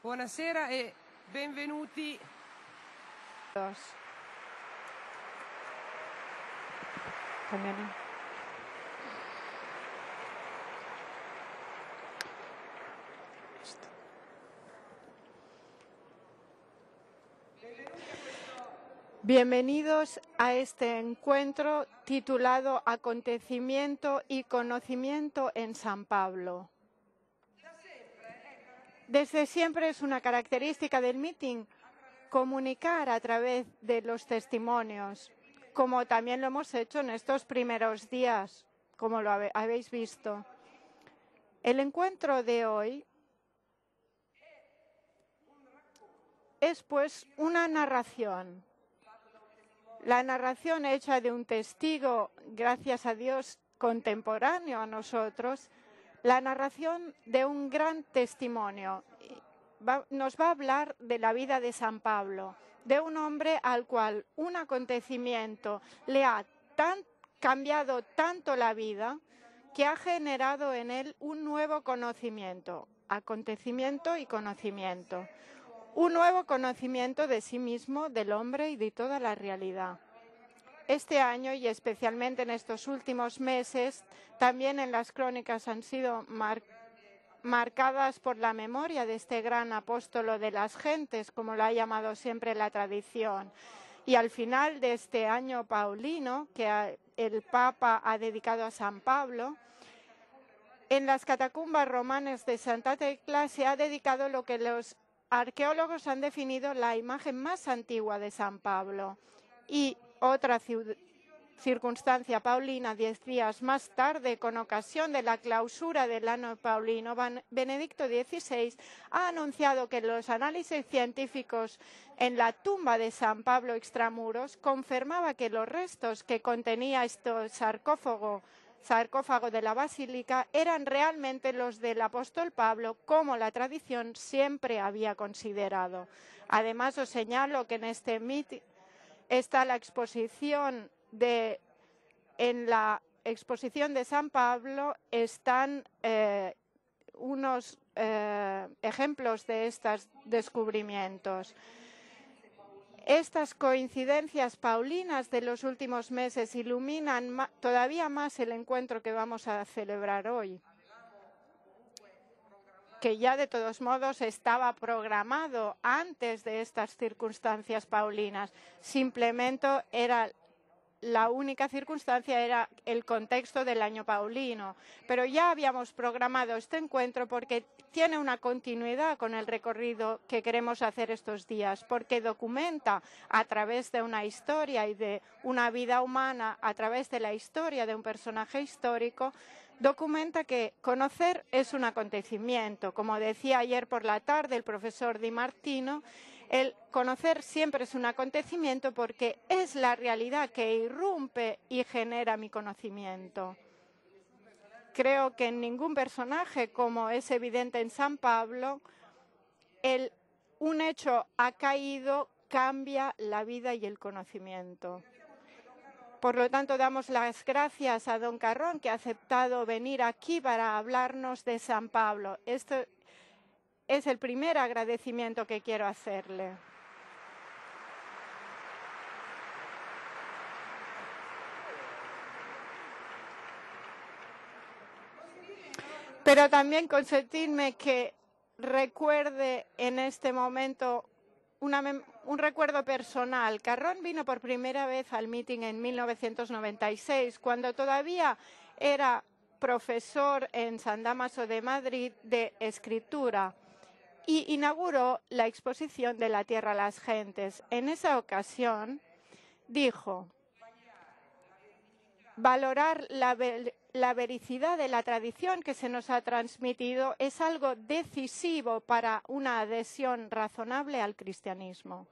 Buonasera e benvenuti. Bienvenidos a este encuentro titulado Acontecimiento y Conocimiento en San Pablo. Desde siempre es una característica del meeting comunicar a través de los testimonios, como también lo hemos hecho en estos primeros días, como lo habéis visto. El encuentro de hoy es pues una narración. La narración hecha de un testigo, gracias a Dios, contemporáneo a nosotros, la narración de un gran testimonio. Nos va a hablar de la vida de San Pablo, de un hombre al cual un acontecimiento le ha cambiado tanto la vida que ha generado en él un nuevo conocimiento, acontecimiento y conocimiento. Un nuevo conocimiento de sí mismo, del hombre y de toda la realidad. Este año, y especialmente en estos últimos meses, también en las crónicas han sido marcadas por la memoria de este gran apóstolo de las gentes, como lo ha llamado siempre la tradición. Y al final de este año paulino, que el Papa ha dedicado a San Pablo, en las catacumbas romanas de Santa Tecla se ha dedicado lo que los arqueólogos han definido la imagen más antigua de San Pablo. Y otra circunstancia paulina, 10 días más tarde, con ocasión de la clausura del año paulino, Benedicto XVI ha anunciado que los análisis científicos en la tumba de San Pablo extramuros confirmaba que los restos que contenía este sarcófago de la basílica eran realmente los del apóstol Pablo, como la tradición siempre había considerado. Además, os señalo que en este meeting está la exposición en la exposición de San Pablo están unos ejemplos de estos descubrimientos. Estas coincidencias paulinas de los últimos meses iluminan todavía más el encuentro que vamos a celebrar hoy, que ya de todos modos estaba programado antes de estas circunstancias paulinas. Simplemente la única circunstancia era el contexto del año paulino, pero ya habíamos programado este encuentro porque tiene una continuidad con el recorrido que queremos hacer estos días, porque documenta a través de una historia y de una vida humana, a través de la historia de un personaje histórico, documenta que conocer es un acontecimiento. Como decía ayer por la tarde el profesor Di Martino, el conocer siempre es un acontecimiento porque es la realidad que irrumpe y genera mi conocimiento. Creo que en ningún personaje, como es evidente en San Pablo, un hecho ha caído, cambia la vida y el conocimiento. Por lo tanto, damos las gracias a don Carrón, que ha aceptado venir aquí para hablarnos de San Pablo. Esto es el primer agradecimiento que quiero hacerle. Pero también consentidme que recuerde en este momento un recuerdo personal. Carrón vino por primera vez al meeting en 1996, cuando todavía era profesor en San Dámaso de Madrid de escritura, y inauguró la exposición de La Tierra a las Gentes. En esa ocasión dijo: valorar la vericidad de la tradición que se nos ha transmitido es algo decisivo para una adhesión razonable al cristianismo.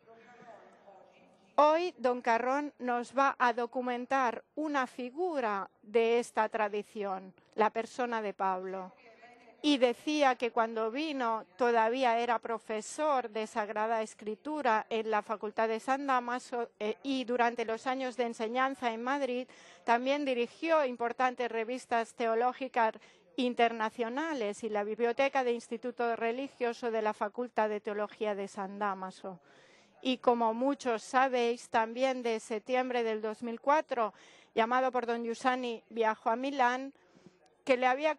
Hoy, don Carrón nos va a documentar una figura de esta tradición, la persona de Pablo. Y decía que cuando vino todavía era profesor de Sagrada Escritura en la Facultad de San Dámaso y durante los años de enseñanza en Madrid también dirigió importantes revistas teológicas internacionales y la biblioteca del Instituto Religioso de la Facultad de Teología de San Dámaso. Y como muchos sabéis, también de septiembre del 2004, llamado por don Giussani, viajó a Milán, que le había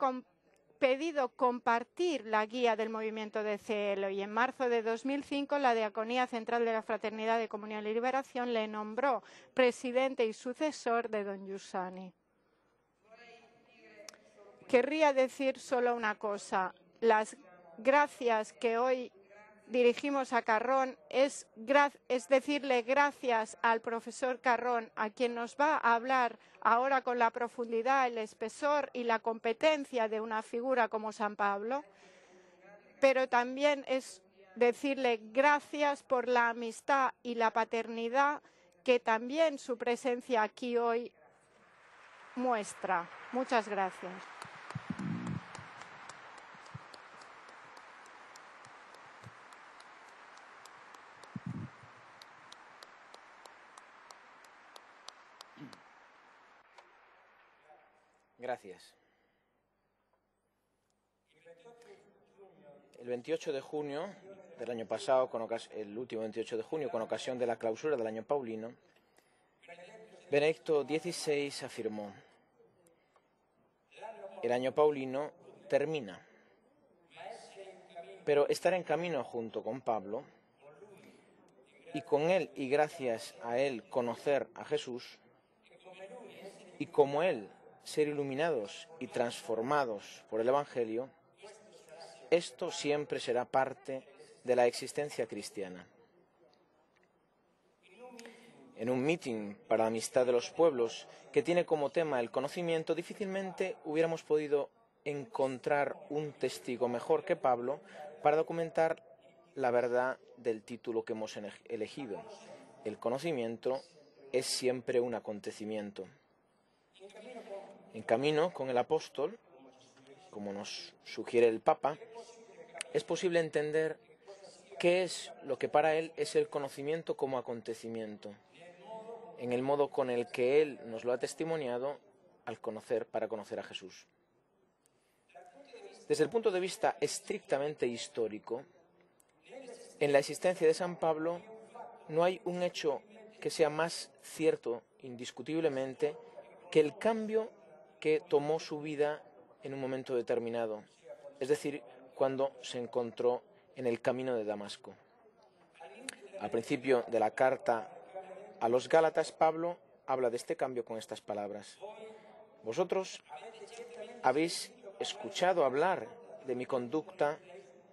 pedido compartir la guía del movimiento de CELO, y en marzo de 2005 la Diaconía Central de la Fraternidad de Comunión y Liberación le nombró presidente y sucesor de don Giussani. Querría decir solo una cosa: las gracias que hoy dirigimos a Carrón es decirle gracias al profesor Carrón, a quien nos va a hablar ahora con la profundidad, el espesor y la competencia de una figura como San Pablo, pero también es decirle gracias por la amistad y la paternidad que también su presencia aquí hoy muestra. Muchas gracias. Gracias. El 28 de junio del año pasado, el último 28 de junio, con ocasión de la clausura del año paulino, Benedicto XVI afirmó: el año paulino termina, pero estar en camino junto con Pablo y con él y gracias a él conocer a Jesús y como él ser iluminados y transformados por el Evangelio, esto siempre será parte de la existencia cristiana. En un meeting para la amistad de los pueblos que tiene como tema el conocimiento, difícilmente hubiéramos podido encontrar un testigo mejor que Pablo para documentar la verdad del título que hemos elegido. El conocimiento es siempre un acontecimiento. En camino con el apóstol, como nos sugiere el Papa, es posible entender qué es lo que para él es el conocimiento como acontecimiento, en el modo con el que él nos lo ha testimoniado para conocer a Jesús. Desde el punto de vista estrictamente histórico, en la existencia de San Pablo no hay un hecho que sea más cierto indiscutiblemente que el cambio que tomó su vida en un momento determinado, es decir, cuando se encontró en el camino de Damasco. Al principio de la carta a los Gálatas, Pablo habla de este cambio con estas palabras: vosotros habéis escuchado hablar de mi conducta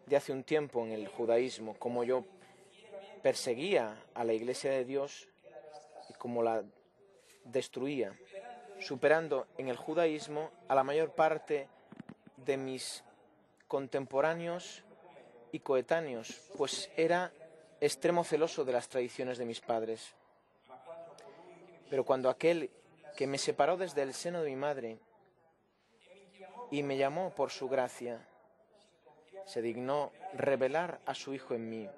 de hace un tiempo en el judaísmo, cómo yo perseguía a la Iglesia de Dios y cómo la destruía, superando en el judaísmo a la mayor parte de mis contemporáneos y coetáneos, pues era extremo celoso de las tradiciones de mis padres. Pero cuando aquel que me separó desde el seno de mi madre y me llamó por su gracia, se dignó revelar a su Hijo en mí,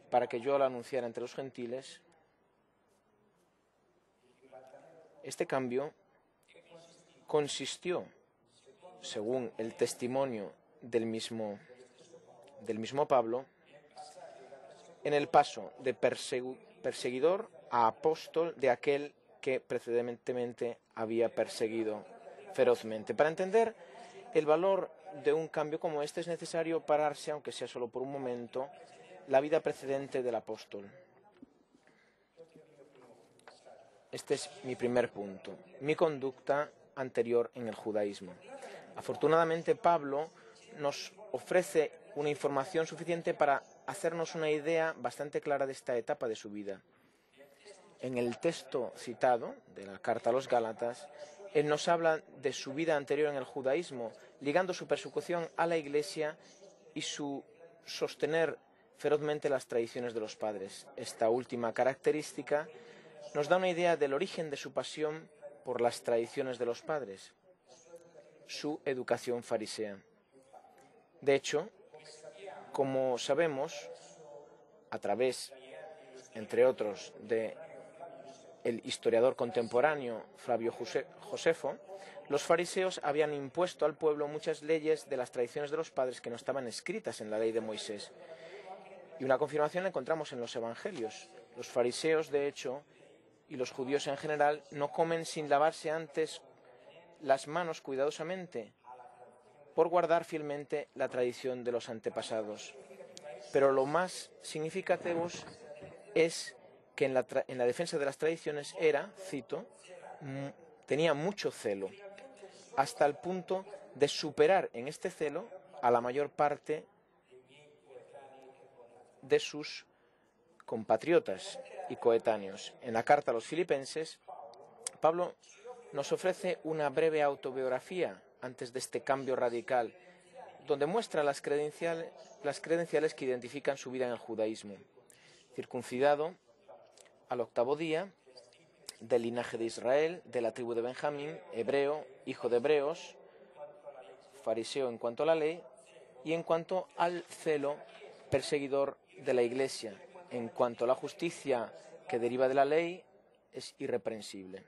para que yo lo anunciara entre los gentiles, este cambio consistió, según el testimonio del mismo Pablo, en el paso de perseguidor a apóstol de aquel que precedentemente había perseguido ferozmente. Para entender el valor de un cambio como este es necesario pararse, aunque sea solo por un momento, la vida precedente del apóstol. Este es mi primer punto, mi conducta anterior en el judaísmo. Afortunadamente, Pablo nos ofrece una información suficiente para hacernos una idea bastante clara de esta etapa de su vida. En el texto citado de la carta a los Gálatas, él nos habla de su vida anterior en el judaísmo, ligando su persecución a la Iglesia y su sostener ferozmente las tradiciones de los padres. Esta última característica nos da una idea del origen de su pasión por las tradiciones de los padres, su educación farisea. De hecho, como sabemos, a través, entre otros, de el historiador contemporáneo Flavio Josefo, los fariseos habían impuesto al pueblo muchas leyes de las tradiciones de los padres que no estaban escritas en la ley de Moisés. Y una confirmación la encontramos en los evangelios. Los fariseos, de hecho, y los judíos en general, no comen sin lavarse antes las manos cuidadosamente, por guardar fielmente la tradición de los antepasados. Pero lo más significativo es que en la defensa de las tradiciones era, cito, tenía mucho celo, hasta el punto de superar en este celo a la mayor parte de sus compatriotas y coetáneos. En la carta a los Filipenses, Pablo nos ofrece una breve autobiografía antes de este cambio radical, donde muestra las credenciales que identifican su vida en el judaísmo. Circuncidado al 8º día, del linaje de Israel, de la tribu de Benjamín, hebreo, hijo de hebreos, fariseo en cuanto a la ley, y en cuanto al celo, perseguidor de la Iglesia. En cuanto a la justicia que deriva de la ley, es irreprensible.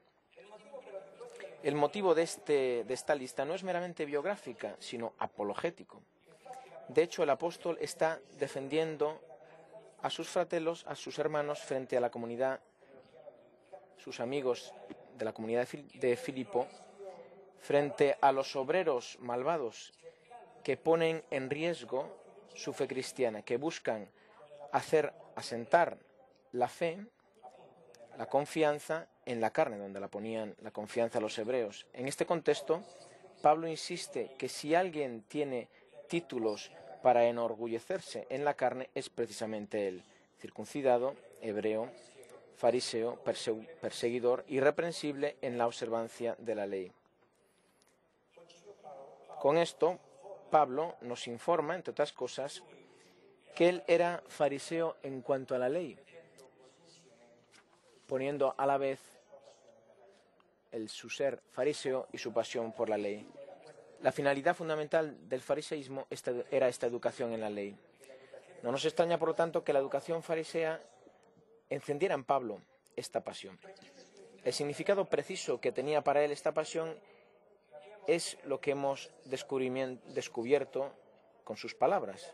El motivo de esta lista no es meramente biográfica, sino apologético. De hecho, el apóstol está defendiendo a sus fratelos, a sus hermanos, frente a la comunidad, sus amigos de la comunidad de Filipo, frente a los obreros malvados que ponen en riesgo su fe cristiana, que buscan hacer asentar la fe, la confianza en la carne, donde la ponían la confianza los hebreos. En este contexto, Pablo insiste que si alguien tiene títulos para enorgullecerse en la carne, es precisamente él, circuncidado, hebreo, fariseo, perseguidor, irreprensible en la observancia de la ley. Con esto, Pablo nos informa, entre otras cosas, que él era fariseo en cuanto a la ley, poniendo a la vez su ser fariseo y su pasión por la ley. La finalidad fundamental del fariseísmo era esta educación en la ley. No nos extraña, por lo tanto, que la educación farisea encendiera en Pablo esta pasión. El significado preciso que tenía para él esta pasión es lo que hemos descubierto con sus palabras.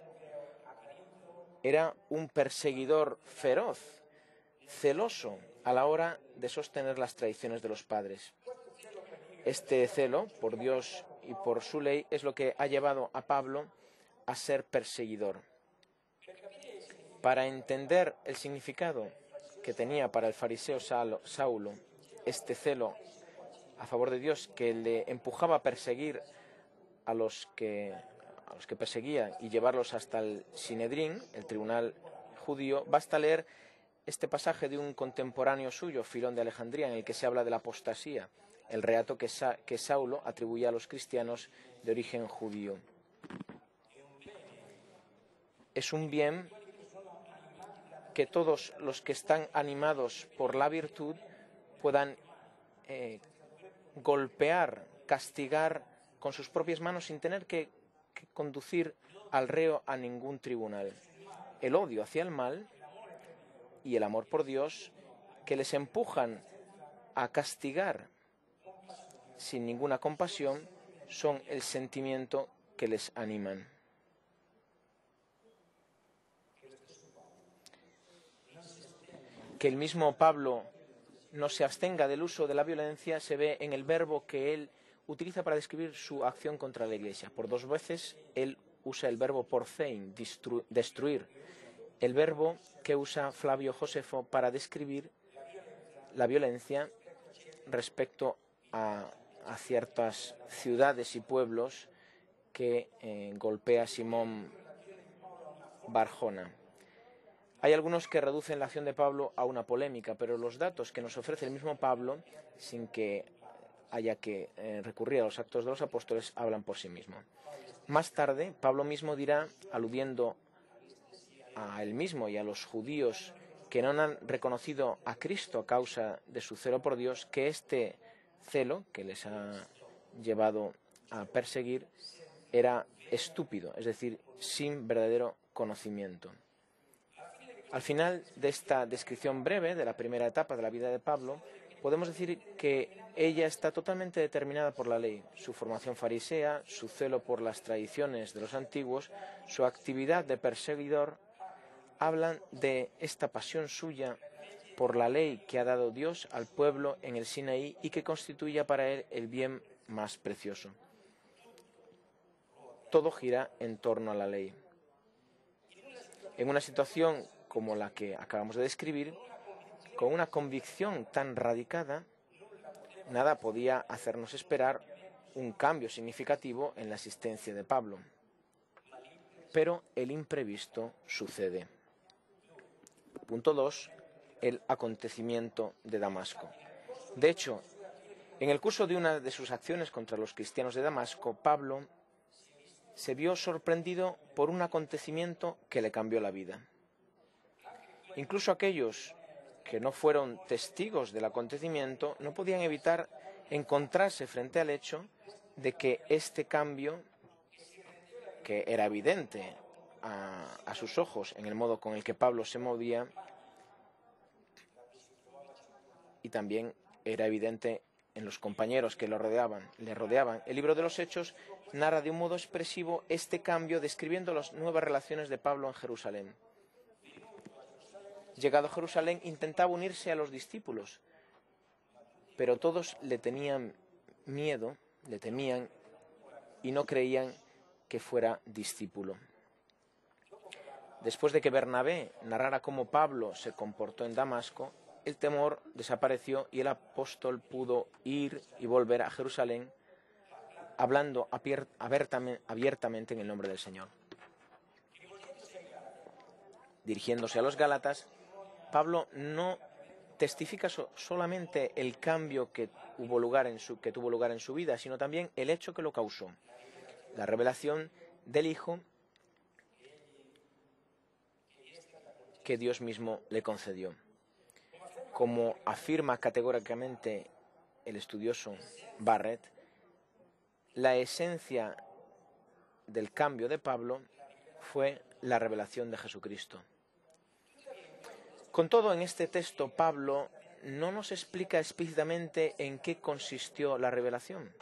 Era un perseguidor feroz, celoso a la hora de sostener las tradiciones de los padres. Este celo por Dios y por su ley es lo que ha llevado a Pablo a ser perseguidor. Para entender el significado que tenía para el fariseo Saulo este celo a favor de Dios, que le empujaba a perseguir a los que perseguía y llevarlos hasta el Sinedrín, el tribunal judío, basta leer este pasaje de un contemporáneo suyo, Filón de Alejandría, en el que se habla de la apostasía, el reato que Saulo atribuía a los cristianos de origen judío. Es un bien que todos los que están animados por la virtud puedan golpear, castigar con sus propias manos sin tener que conducir al reo a ningún tribunal. El odio hacia el mal y el amor por Dios, que les empujan a castigar sin ninguna compasión, son el sentimiento que les animan. Que el mismo Pablo no se abstenga del uso de la violencia se ve en el verbo que él utiliza para describir su acción contra la Iglesia. Por 2 veces él usa el verbo porcein, destruir, el verbo que usa Flavio Josefo para describir la violencia respecto a ciertas ciudades y pueblos que golpea Simón Barjona. Hay algunos que reducen la acción de Pablo a una polémica, pero los datos que nos ofrece el mismo Pablo, sin que haya que recurrir a los Actos de los Apóstoles, hablan por sí mismos. Más tarde, Pablo mismo dirá, aludiendo a él mismo y a los judíos que no han reconocido a Cristo a causa de su celo por Dios, que este celo que les ha llevado a perseguir era estúpido, es decir, sin verdadero conocimiento. Al final de esta descripción breve de la primera etapa de la vida de Pablo, podemos decir que ella está totalmente determinada por la ley. Su formación farisea, su celo por las tradiciones de los antiguos, su actividad de perseguidor, hablan de esta pasión suya por la ley que ha dado Dios al pueblo en el Sinaí y que constituye para él el bien más precioso. Todo gira en torno a la ley. En una situación como la que acabamos de describir, con una convicción tan radicada, nada podía hacernos esperar un cambio significativo en la existencia de Pablo. Pero el imprevisto sucede. Punto 2. El acontecimiento de Damasco. De hecho, en el curso de una de sus acciones contra los cristianos de Damasco, Pablo se vio sorprendido por un acontecimiento que le cambió la vida. Incluso aquellos que no fueron testigos del acontecimiento no podían evitar encontrarse frente al hecho de que este cambio, que era evidente a sus ojos en el modo con el que Pablo se movía, y también era evidente en los compañeros que le rodeaban. El libro de los Hechos narra de un modo expresivo este cambio, describiendo las nuevas relaciones de Pablo en Jerusalén. Llegado a Jerusalén, intentaba unirse a los discípulos, pero todos le tenían miedo, le temían y no creían que fuera discípulo. Después de que Bernabé narrara cómo Pablo se comportó en Damasco, el temor desapareció y el apóstol pudo ir y volver a Jerusalén hablando abiertamente en el nombre del Señor. Dirigiéndose a los Gálatas, Pablo no testifica solamente el cambio que tuvo lugar en su vida, sino también el hecho que lo causó, la revelación del Hijo que Dios mismo le concedió. Como afirma categóricamente el estudioso Barrett, la esencia del cambio de Pablo fue la revelación de Jesucristo. Con todo, en este texto Pablo no nos explica explícitamente en qué consistió la revelación.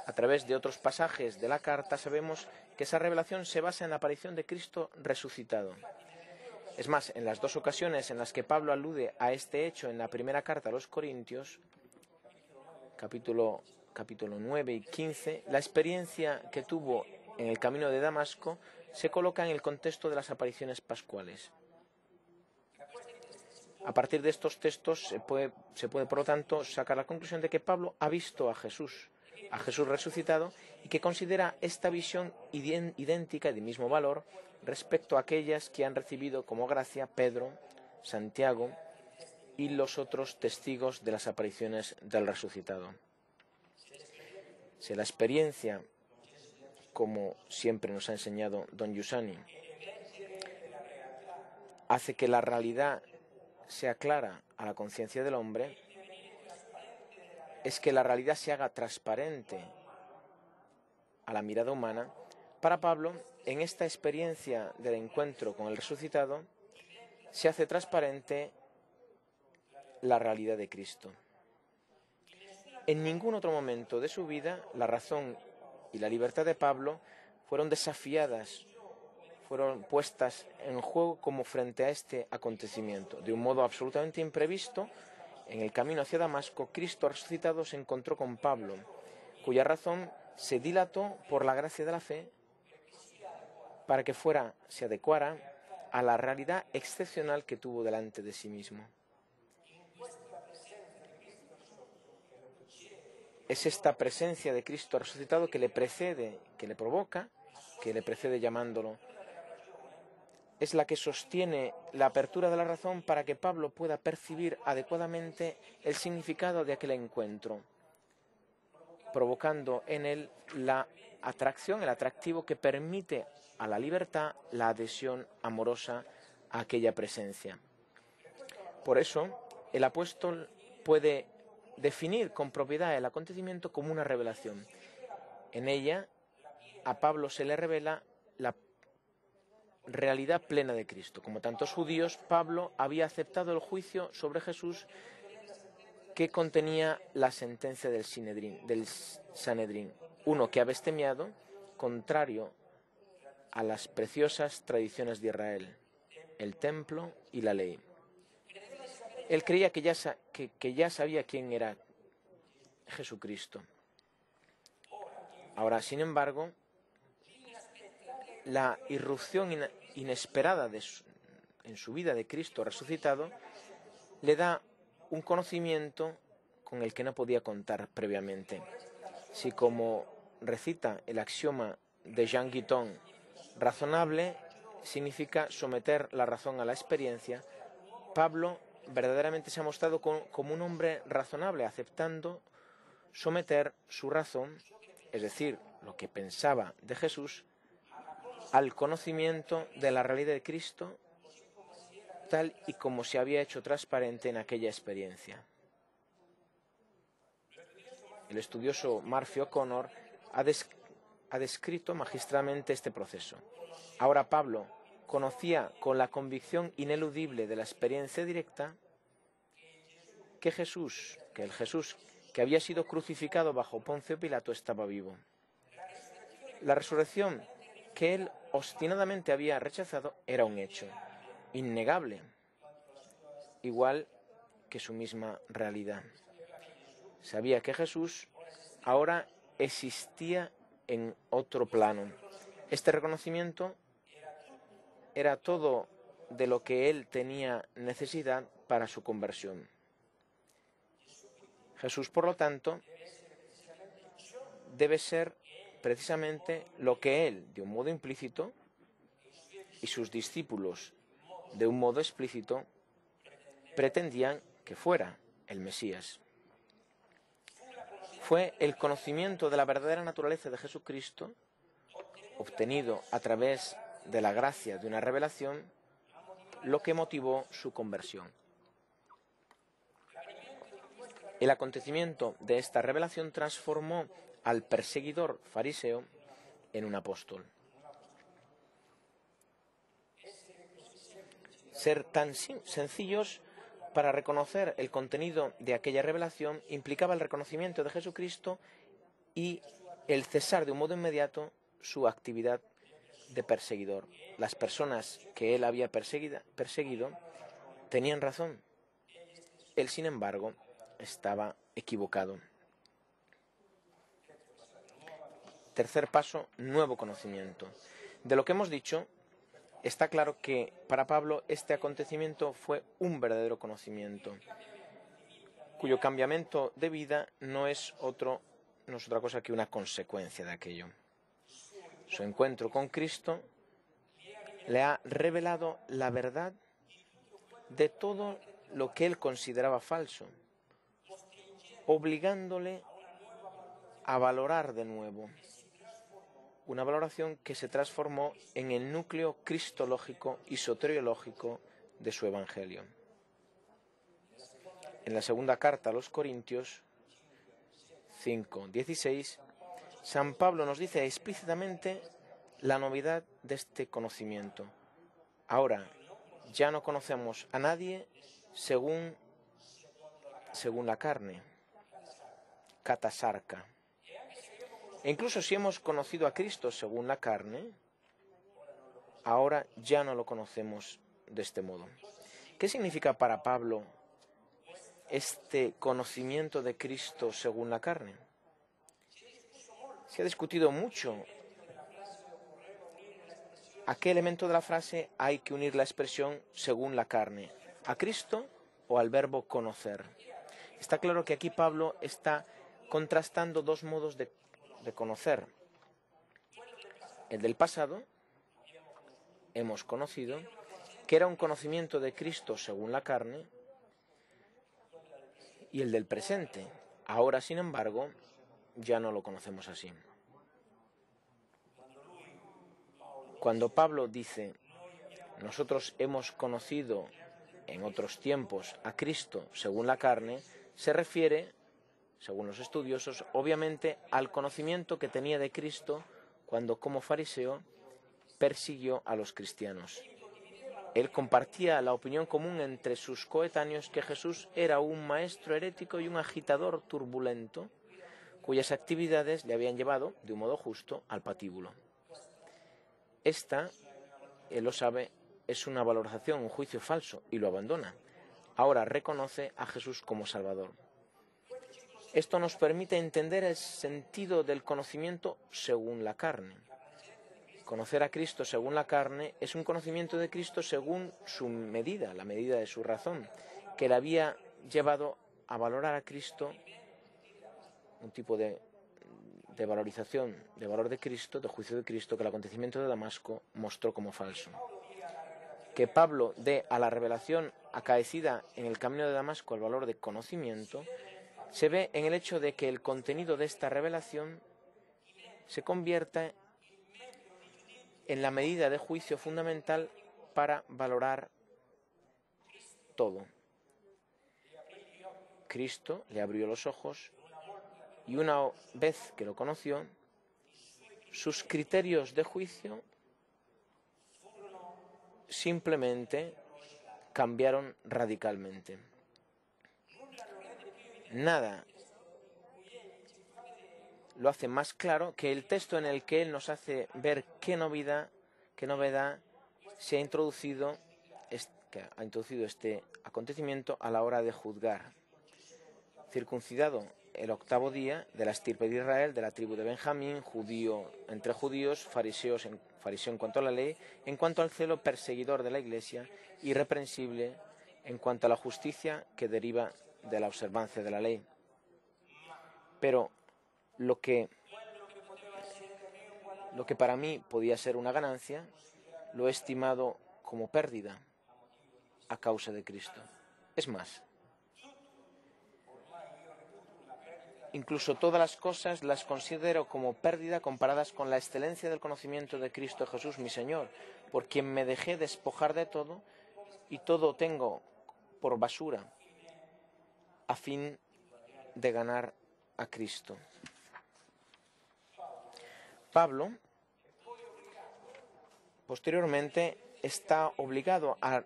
A través de otros pasajes de la carta sabemos que esa revelación se basa en la aparición de Cristo resucitado. Es más, en las dos ocasiones en las que Pablo alude a este hecho en la primera carta a los Corintios, capítulo 9 y 15, la experiencia que tuvo en el camino de Damasco se coloca en el contexto de las apariciones pascuales. A partir de estos textos se puede, por lo tanto, sacar la conclusión de que Pablo ha visto a Jesús resucitado, y que considera esta visión idéntica y de mismo valor respecto a aquellas que han recibido como gracia Pedro, Santiago y los otros testigos de las apariciones del resucitado. Si la experiencia, como siempre nos ha enseñado don Giussani, hace que la realidad sea clara a la conciencia del hombre, es que la realidad se haga transparente a la mirada humana. Para Pablo, en esta experiencia del encuentro con el resucitado, se hace transparente la realidad de Cristo. En ningún otro momento de su vida, la razón y la libertad de Pablo fueron desafiadas, fueron puestas en juego como frente a este acontecimiento. De un modo absolutamente imprevisto, en el camino hacia Damasco, Cristo resucitado se encontró con Pablo, cuya razón se dilató por la gracia de la fe para que se adecuara a la realidad excepcional que tuvo delante de sí mismo. Es esta presencia de Cristo resucitado que le precede, que le provoca, que le precede llamándolo. Es la que sostiene la apertura de la razón para que Pablo pueda percibir adecuadamente el significado de aquel encuentro, provocando en él la atracción, el atractivo que permite a la libertad la adhesión amorosa a aquella presencia. Por eso, el apóstol puede definir con propiedad el acontecimiento como una revelación. En ella, a Pablo se le revela realidad plena de Cristo. Como tantos judíos, Pablo había aceptado el juicio sobre Jesús que contenía la sentencia del Sanedrín, uno que ha blasfemiado, contrario a las preciosas tradiciones de Israel, el templo y la ley. Él creía que ya sabía quién era Jesucristo. Ahora, sin embargo, la irrupción inesperada en su vida de Cristo resucitado le da un conocimiento con el que no podía contar previamente. Si, como recita el axioma de Jean Guiton, razonable significa someter la razón a la experiencia, Pablo verdaderamente se ha mostrado como un hombre razonable, aceptando someter su razón, es decir, lo que pensaba de Jesús, al conocimiento de la realidad de Cristo, tal y como se había hecho transparente en aquella experiencia. El estudioso Murphy O'Connor ha descrito magistralmente este proceso. Ahora Pablo conocía con la convicción ineludible de la experiencia directa que el Jesús que había sido crucificado bajo Poncio Pilato estaba vivo. La resurrección que él obstinadamente había rechazado era un hecho innegable, igual que su misma realidad. Sabía que Jesús ahora existía en otro plano. Este reconocimiento era todo de lo que él tenía necesidad para su conversión. Jesús, por lo tanto, debe ser precisamente lo que él, de un modo implícito, y sus discípulos, de un modo explícito, pretendían que fuera el Mesías. Fue el conocimiento de la verdadera naturaleza de Jesucristo, obtenido a través de la gracia de una revelación, lo que motivó su conversión. El acontecimiento de esta revelación transformó al perseguidor fariseo en un apóstol. Ser tan sencillos para reconocer el contenido de aquella revelación implicaba el reconocimiento de Jesucristo y el cesar de un modo inmediato su actividad de perseguidor. Las personas que él había perseguido tenían razón. Él, sin embargo, estaba equivocado. Tercer paso, nuevo conocimiento. De lo que hemos dicho, está claro que para Pablo este acontecimiento fue un verdadero conocimiento, cuyo cambiamiento de vida no es otra cosa que una consecuencia de aquello. Su encuentro con Cristo le ha revelado la verdad de todo lo que él consideraba falso, obligándole a valorar de nuevo. Una valoración que se transformó en el núcleo cristológico y soteriológico de su Evangelio. En la segunda carta a los Corintios 5:16, San Pablo nos dice explícitamente la novedad de este conocimiento. Ahora ya no conocemos a nadie según la carne, katasarka. E incluso si hemos conocido a Cristo según la carne, ahora ya no lo conocemos de este modo. ¿Qué significa para Pablo este conocimiento de Cristo según la carne? Se ha discutido mucho a qué elemento de la frase hay que unir la expresión según la carne, a Cristo o al verbo conocer. Está claro que aquí Pablo está contrastando dos modos de conocer. El del pasado, hemos conocido, que era un conocimiento de Cristo según la carne, y el del presente. Ahora, sin embargo, ya no lo conocemos así. Cuando Pablo dice, nosotros hemos conocido en otros tiempos a Cristo según la carne, se refiere, según los estudiosos, obviamente al conocimiento que tenía de Cristo cuando como fariseo persiguió a los cristianos. Él compartía la opinión común entre sus coetáneos que Jesús era un maestro herético y un agitador turbulento, cuyas actividades le habían llevado, de un modo justo, al patíbulo. Esta, él lo sabe, es una valorización, un juicio falso, y lo abandona. Ahora reconoce a Jesús como Salvador. Esto nos permite entender el sentido del conocimiento según la carne. Conocer a Cristo según la carne es un conocimiento de Cristo según su medida, la medida de su razón, que le había llevado a valorar a Cristo, un tipo de valorización, de valor de Cristo, de juicio de Cristo, que el acontecimiento de Damasco mostró como falso. Que Pablo dé a la revelación acaecida en el camino de Damasco el valor de conocimiento, se ve en el hecho de que el contenido de esta revelación se convierta en la medida de juicio fundamental para valorar todo. Cristo le abrió los ojos y una vez que lo conoció, sus criterios de juicio simplemente cambiaron radicalmente. Nada lo hace más claro que el texto en el que él nos hace ver qué novedad se ha introducido, este acontecimiento a la hora de juzgar. Circuncidado el 8º día, de la estirpe de Israel, de la tribu de Benjamín, judío entre judíos, fariseo en cuanto a la ley, en cuanto al celo, perseguidor de la Iglesia, irreprensible en cuanto a la justicia que deriva de la observancia de la ley. Pero lo que para mí podía ser una ganancia, lo he estimado como pérdida a causa de Cristo. Es más, incluso todas las cosas las considero como pérdida comparadas con la excelencia del conocimiento de Cristo Jesús, mi Señor, por quien me dejé despojar de todo y todo tengo por basura a fin de ganar a Cristo. Pablo, posteriormente, está obligado a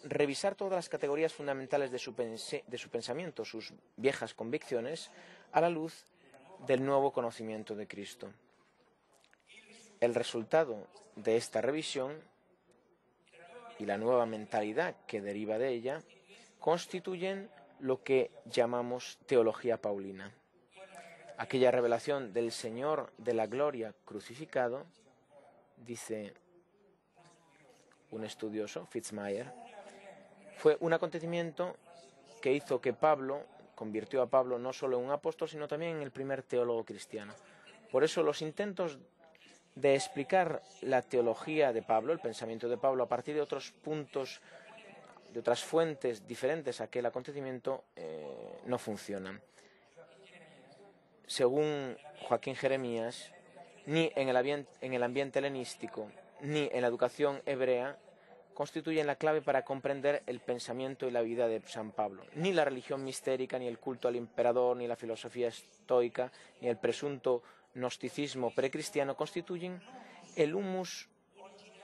revisar todas las categorías fundamentales de su pensamiento, sus viejas convicciones, a la luz del nuevo conocimiento de Cristo. El resultado de esta revisión y la nueva mentalidad que deriva de ella constituyen lo que llamamos teología paulina. Aquella revelación del Señor de la gloria crucificado, dice un estudioso, Fitzmayer, fue un acontecimiento que hizo que convirtió a Pablo no solo en un apóstol, sino también en el primer teólogo cristiano. Por eso los intentos de explicar la teología de Pablo, el pensamiento de Pablo, a partir de otros puntos, de otras fuentes diferentes a aquel acontecimiento, no funcionan. Según Joaquín Jeremías, ni en el ambiente helenístico ni en la educación hebrea constituyen la clave para comprender el pensamiento y la vida de San Pablo. Ni la religión mistérica, ni el culto al emperador, ni la filosofía estoica, ni el presunto gnosticismo precristiano constituyen el humus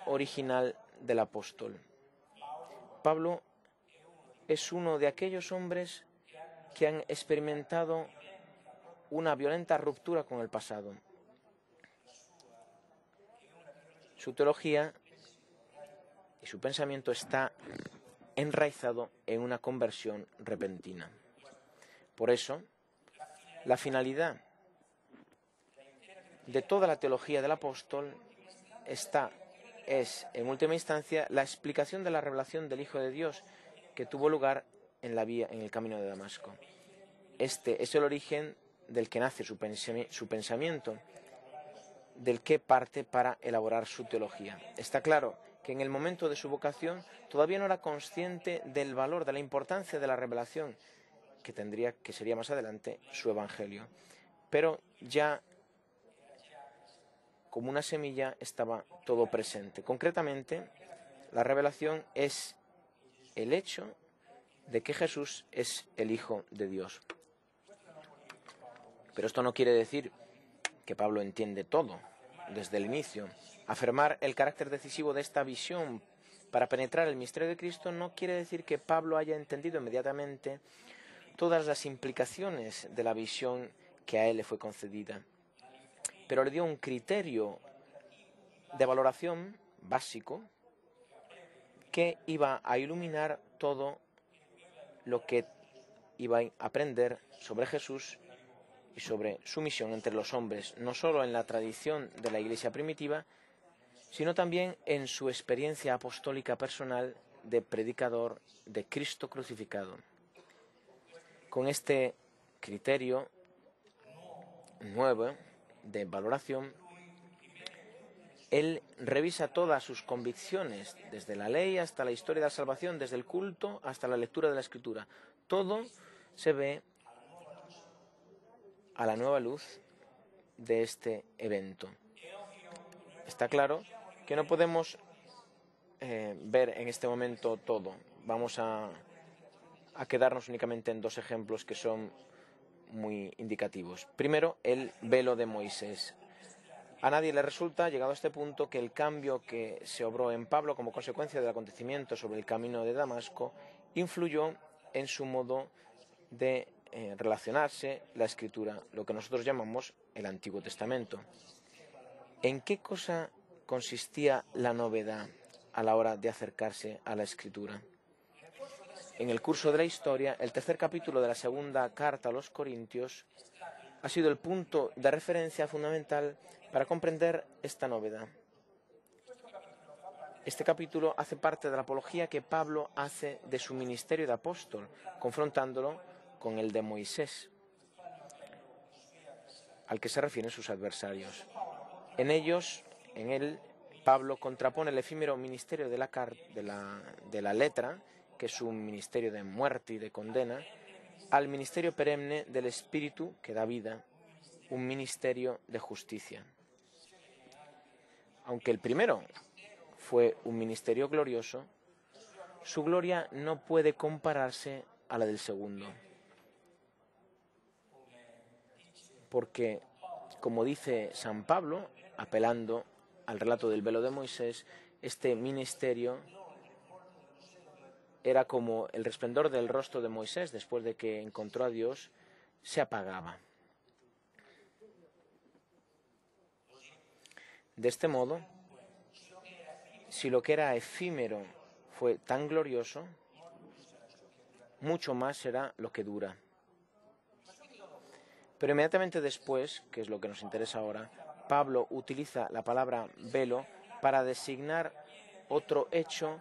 original del apóstol. Pablo es uno de aquellos hombres que han experimentado una violenta ruptura con el pasado. Su teología y su pensamiento está enraizado en una conversión repentina. Por eso, la finalidad de toda la teología del apóstol es, en última instancia, la explicación de la revelación del Hijo de Dios que tuvo lugar en el camino de Damasco. Este es el origen del que nace su pensamiento, del que parte para elaborar su teología. Está claro que en el momento de su vocación todavía no era consciente del valor, de la importancia de la revelación, que sería más adelante su evangelio. Pero ya como una semilla estaba todo presente. Concretamente, la revelación es el hecho de que Jesús es el Hijo de Dios. Pero esto no quiere decir que Pablo entiende todo desde el inicio. Afirmar el carácter decisivo de esta visión para penetrar el misterio de Cristo no quiere decir que Pablo haya entendido inmediatamente todas las implicaciones de la visión que a él le fue concedida, pero le dio un criterio de valoración básico que iba a iluminar todo lo que iba a aprender sobre Jesús y sobre su misión entre los hombres, no solo en la tradición de la Iglesia primitiva, sino también en su experiencia apostólica personal de predicador de Cristo crucificado. Con este criterio nuevo de valoración, él revisa todas sus convicciones, desde la ley hasta la historia de la salvación, desde el culto hasta la lectura de la Escritura. Todo se ve a la nueva luz de este evento. Está claro que no podemos ver en este momento todo. Vamos a quedarnos únicamente en dos ejemplos que son muy indicativos. Primero, el velo de Moisés. A nadie le resulta, llegado a este punto, que el cambio que se obró en Pablo como consecuencia del acontecimiento sobre el camino de Damasco influyó en su modo de relacionarse la Escritura, lo que nosotros llamamos el Antiguo Testamento. ¿En qué cosa consistía la novedad a la hora de acercarse a la Escritura? En el curso de la historia, el tercer capítulo de la segunda carta a los Corintios ha sido el punto de referencia fundamental para comprender esta novedad. Este capítulo hace parte de la apología que Pablo hace de su ministerio de apóstol, confrontándolo con el de Moisés, al que se refieren sus adversarios. En él, Pablo contrapone el efímero ministerio de la letra, que es un ministerio de muerte y de condena, al ministerio perenne del Espíritu que da vida, un ministerio de justicia. Aunque el primero fue un ministerio glorioso, su gloria no puede compararse a la del segundo. Porque, como dice San Pablo, apelando al relato del velo de Moisés, este ministerio era como el resplandor del rostro de Moisés después de que encontró a Dios, se apagaba. De este modo, si lo que era efímero fue tan glorioso, mucho más será lo que dura. Pero inmediatamente después, que es lo que nos interesa ahora, Pablo utiliza la palabra velo para designar otro hecho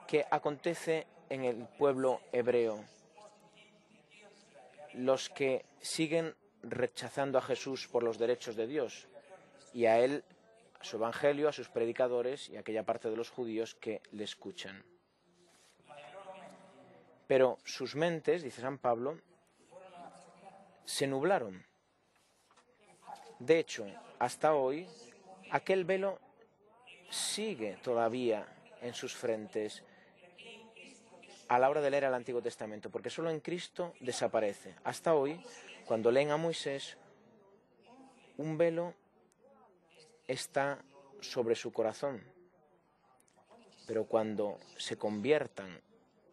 que acontece en el pueblo hebreo. Los que siguen rechazando a Jesús por los derechos de Dios y a él, a su evangelio, a sus predicadores y a aquella parte de los judíos que le escuchan. Pero sus mentes, dice San Pablo, se nublaron. De hecho, hasta hoy, aquel velo sigue todavía en sus frentes a la hora de leer el Antiguo Testamento, porque solo en Cristo desaparece. Hasta hoy, cuando leen a Moisés, un velo está sobre su corazón, pero cuando se conviertan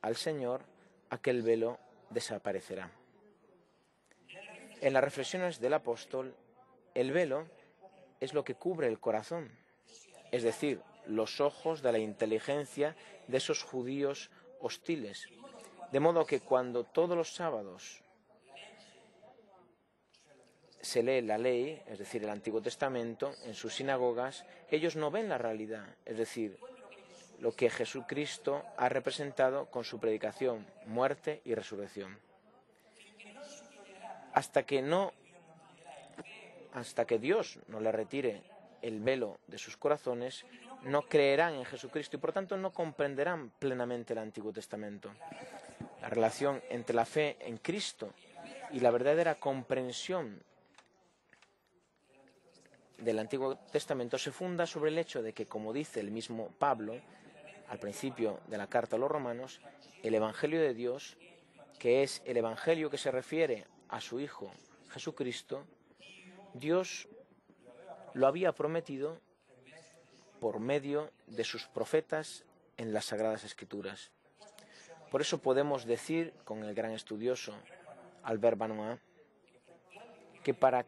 al Señor, aquel velo desaparecerá. En las reflexiones del apóstol, el velo es lo que cubre el corazón, es decir, los ojos de la inteligencia de esos judíos hostiles, de modo que cuando todos los sábados se lee la ley, es decir, el Antiguo Testamento, en sus sinagogas, ellos no ven la realidad, es decir, lo que Jesucristo ha representado con su predicación, muerte y resurrección. Hasta que Dios no le retire el velo de sus corazones, no creerán en Jesucristo y por tanto no comprenderán plenamente el Antiguo Testamento. La relación entre la fe en Cristo y la verdadera comprensión del Antiguo Testamento se funda sobre el hecho de que, como dice el mismo Pablo al principio de la carta a los Romanos, el Evangelio de Dios, que es el Evangelio que se refiere a su Hijo Jesucristo, Dios lo había prometido por medio de sus profetas en las Sagradas Escrituras. Por eso podemos decir con el gran estudioso Albert Benoit que para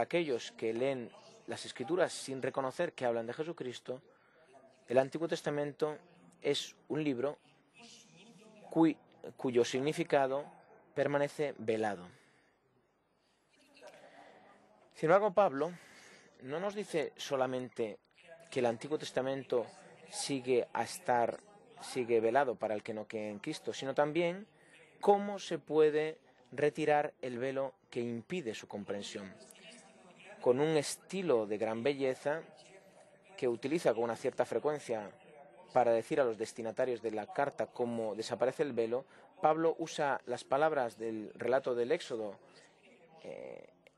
aquellos que leen las Escrituras sin reconocer que hablan de Jesucristo, el Antiguo Testamento es un libro cuyo significado permanece velado. Sin embargo, Pablo no nos dice solamente que el Antiguo Testamento sigue velado para el que no cree en Cristo, sino también cómo se puede retirar el velo que impide su comprensión. Con un estilo de gran belleza que utiliza con una cierta frecuencia para decir a los destinatarios de la carta cómo desaparece el velo, Pablo usa las palabras del relato del Éxodo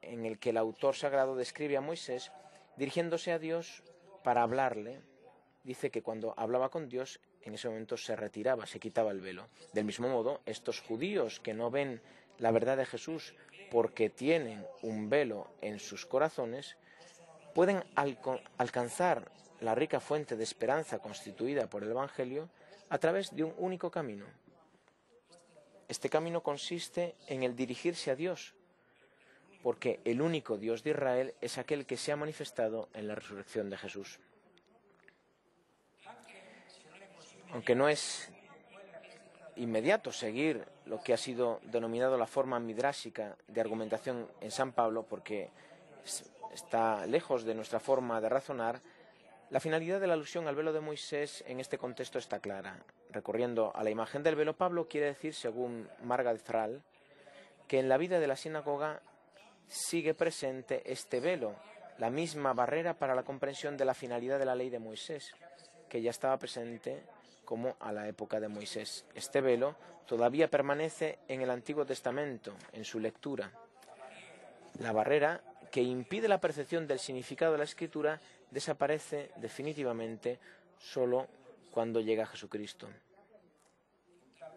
en el que el autor sagrado describe a Moisés dirigiéndose a Dios para hablarle. Dice que cuando hablaba con Dios, en ese momento se retiraba, se quitaba el velo. Del mismo modo, estos judíos que no ven la verdad de Jesús porque tienen un velo en sus corazones, pueden alcanzar la rica fuente de esperanza constituida por el Evangelio a través de un único camino. Este camino consiste en el dirigirse a Dios, porque el único Dios de Israel es aquel que se ha manifestado en la resurrección de Jesús. Aunque no es inmediato seguir lo que ha sido denominado la forma midrásica de argumentación en San Pablo, porque está lejos de nuestra forma de razonar, la finalidad de la alusión al velo de Moisés en este contexto está clara. Recurriendo a la imagen del velo, Pablo quiere decir, según Margaret Thrall, que en la vida de la sinagoga sigue presente este velo, la misma barrera para la comprensión de la finalidad de la ley de Moisés, que ya estaba presente como a la época de Moisés. Este velo todavía permanece en el Antiguo Testamento, en su lectura. La barrera que impide la percepción del significado de la Escritura desaparece definitivamente solo cuando llega Jesucristo.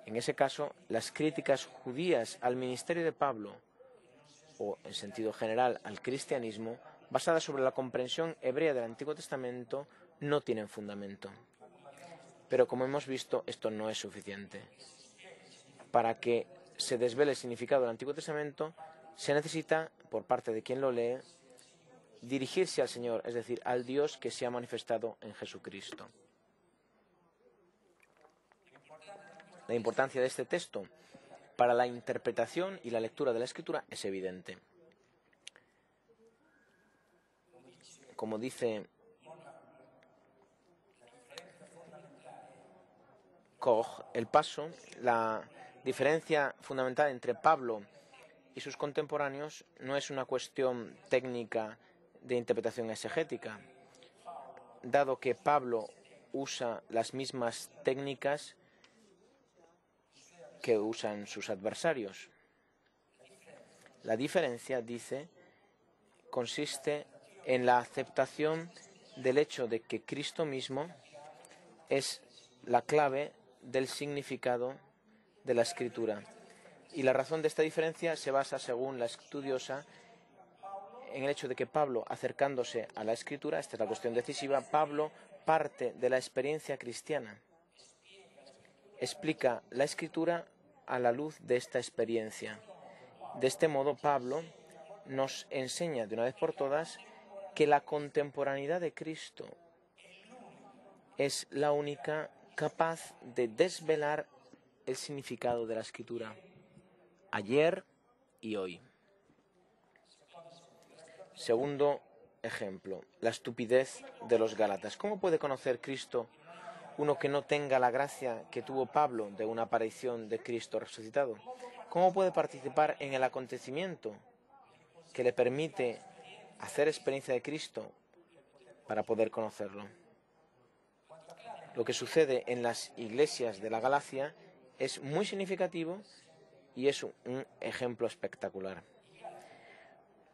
En ese caso, las críticas judías al ministerio de Pablo, o en sentido general al cristianismo, basadas sobre la comprensión hebrea del Antiguo Testamento, no tienen fundamento. Pero como hemos visto, esto no es suficiente. Para que se desvele el significado del Antiguo Testamento, se necesita, por parte de quien lo lee, dirigirse al Señor, es decir, al Dios que se ha manifestado en Jesucristo. La importancia de este texto para la interpretación y la lectura de la Escritura es evidente. Como dice Koch, la diferencia fundamental entre Pablo y sus contemporáneos no es una cuestión técnica de interpretación exegética, dado que Pablo usa las mismas técnicas que usan sus adversarios. La diferencia, dice, consiste en la aceptación del hecho de que Cristo mismo es la clave del significado de la Escritura. Y la razón de esta diferencia se basa, según la estudiosa, en el hecho de que Pablo, acercándose a la Escritura, esta es la cuestión decisiva, Pablo parte de la experiencia cristiana. Explica la Escritura a la luz de esta experiencia. De este modo, Pablo nos enseña de una vez por todas que la contemporaneidad de Cristo es la única capaz de desvelar el significado de la Escritura, ayer y hoy. Segundo ejemplo, la estupidez de los Gálatas. ¿Cómo puede conocer Cristo uno que no tenga la gracia que tuvo Pablo de una aparición de Cristo resucitado? ¿Cómo puede participar en el acontecimiento que le permite hacer experiencia de Cristo para poder conocerlo? Lo que sucede en las iglesias de la Galacia es muy significativo y es un ejemplo espectacular.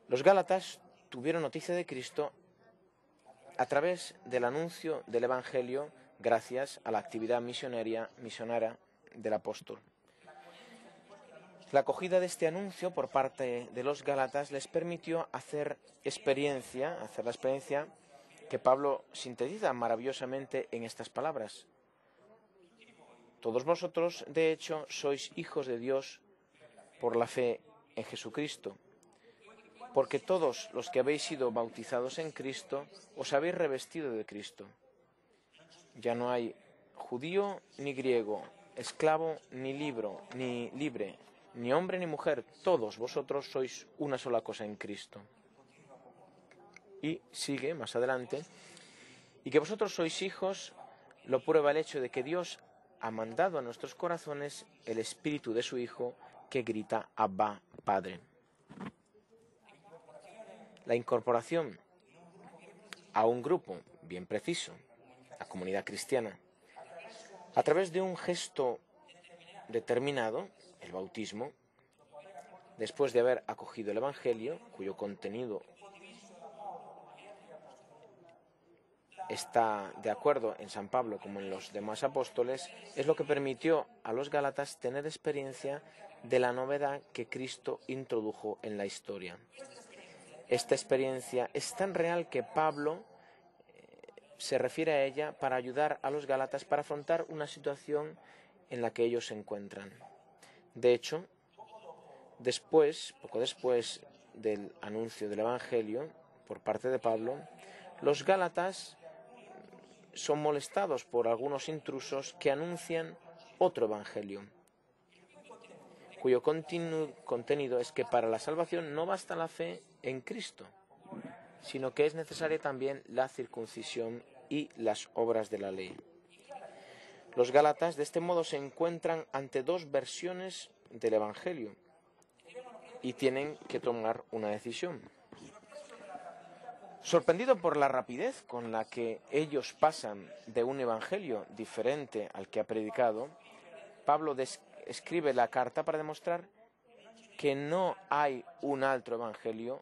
Los Gálatas tuvieron noticia de Cristo a través del anuncio del Evangelio gracias a la actividad misionera del apóstol. La acogida de este anuncio por parte de los Gálatas les permitió hacer la experiencia que Pablo sintetiza maravillosamente en estas palabras. Todos vosotros, de hecho, sois hijos de Dios por la fe en Jesucristo, porque todos los que habéis sido bautizados en Cristo, os habéis revestido de Cristo. Ya no hay judío ni griego, esclavo ni libre, ni hombre ni mujer, todos vosotros sois una sola cosa en Cristo. Y sigue más adelante, y que vosotros sois hijos, lo prueba el hecho de que Dios ha mandado a nuestros corazones el espíritu de su Hijo que grita Abba, Padre. La incorporación a un grupo bien preciso, la comunidad cristiana, a través de un gesto determinado, el bautismo, después de haber acogido el Evangelio, cuyo contenido está de acuerdo en San Pablo como en los demás apóstoles, es lo que permitió a los gálatas tener experiencia de la novedad que Cristo introdujo en la historia. Esta experiencia es tan real que Pablo se refiere a ella para ayudar a los gálatas para afrontar una situación en la que ellos se encuentran. De hecho, poco después del anuncio del Evangelio por parte de Pablo, los gálatas son molestados por algunos intrusos que anuncian otro Evangelio, cuyo contenido es que para la salvación no basta la fe en Cristo, sino que es necesaria también la circuncisión y las obras de la ley. Los gálatas de este modo se encuentran ante dos versiones del Evangelio y tienen que tomar una decisión. Sorprendido por la rapidez con la que ellos pasan de un evangelio diferente al que ha predicado, Pablo escribe la carta para demostrar que no hay un otro evangelio,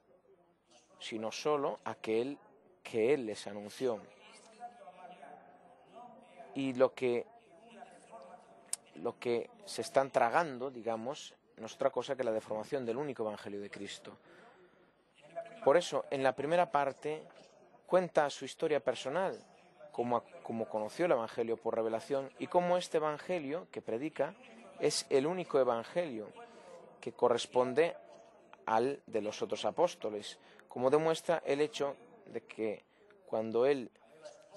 sino solo aquel que él les anunció. Y lo que se están tragando, digamos, no es otra cosa que la deformación del único evangelio de Cristo. Por eso, en la primera parte, cuenta su historia personal, cómo conoció el Evangelio por revelación y cómo este Evangelio que predica es el único Evangelio que corresponde al de los otros apóstoles, como demuestra el hecho de que cuando él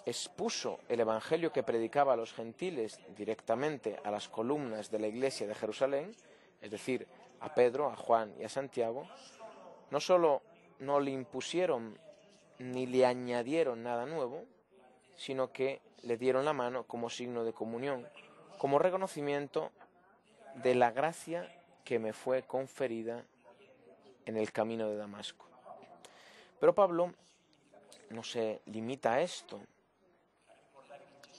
expuso el Evangelio que predicaba a los gentiles directamente a las columnas de la iglesia de Jerusalén, es decir, a Pedro, a Juan y a Santiago, no solo no le impusieron ni le añadieron nada nuevo, sino que le dieron la mano como signo de comunión, como reconocimiento de la gracia que me fue conferida en el camino de Damasco. Pero Pablo no se limita a esto,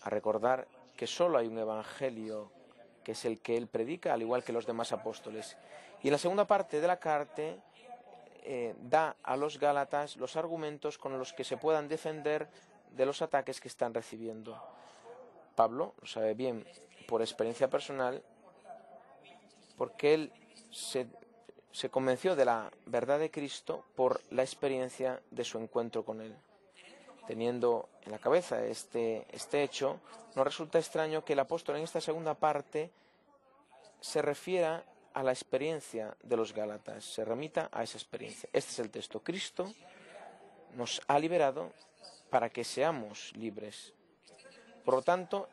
a recordar que solo hay un evangelio que es el que él predica, al igual que los demás apóstoles. Y en la segunda parte de la carta da a los gálatas los argumentos con los que se puedan defender de los ataques que están recibiendo. Pablo lo sabe bien por experiencia personal, porque él se convenció de la verdad de Cristo por la experiencia de su encuentro con él. Teniendo en la cabeza este hecho, no resulta extraño que el apóstol en esta segunda parte se refiera a la experiencia de los gálatas, se remita a esa experiencia. Este es el texto. Cristo nos ha liberado para que seamos libres. Por lo tanto,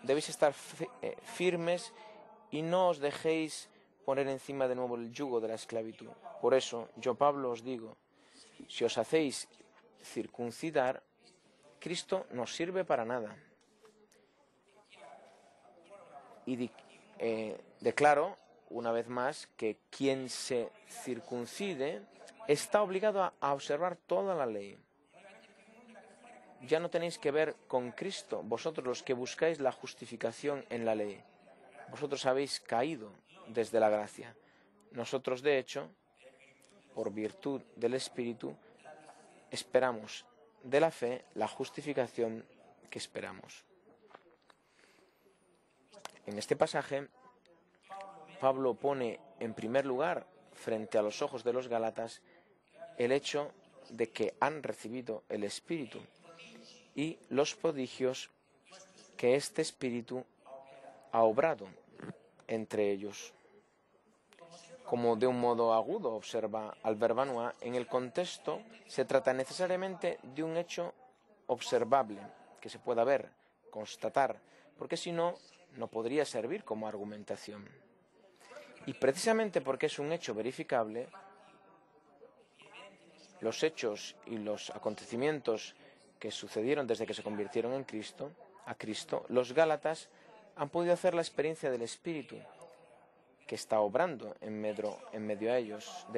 debéis estar firmes y no os dejéis poner encima de nuevo el yugo de la esclavitud. Por eso, yo, Pablo, os digo, si os hacéis circuncidar, Cristo no sirve para nada. Y declaro una vez más que quien se circuncide está obligado a observar toda la ley. Ya no tenéis que ver con Cristo, vosotros los que buscáis la justificación en la ley. Vosotros habéis caído desde la gracia. Nosotros, de hecho, por virtud del Espíritu, esperamos de la fe la justificación que esperamos. En este pasaje, Pablo pone en primer lugar, frente a los ojos de los gálatas, el hecho de que han recibido el Espíritu y los prodigios que este Espíritu ha obrado entre ellos. Como de un modo agudo observa Albert Benoit, en el contexto se trata necesariamente de un hecho observable, que se pueda ver, constatar, porque si no, no podría servir como argumentación. Y precisamente porque es un hecho verificable, los hechos y los acontecimientos que sucedieron desde que se convirtieron a Cristo, los Gálatas han podido hacer la experiencia del Espíritu que está obrando en medio de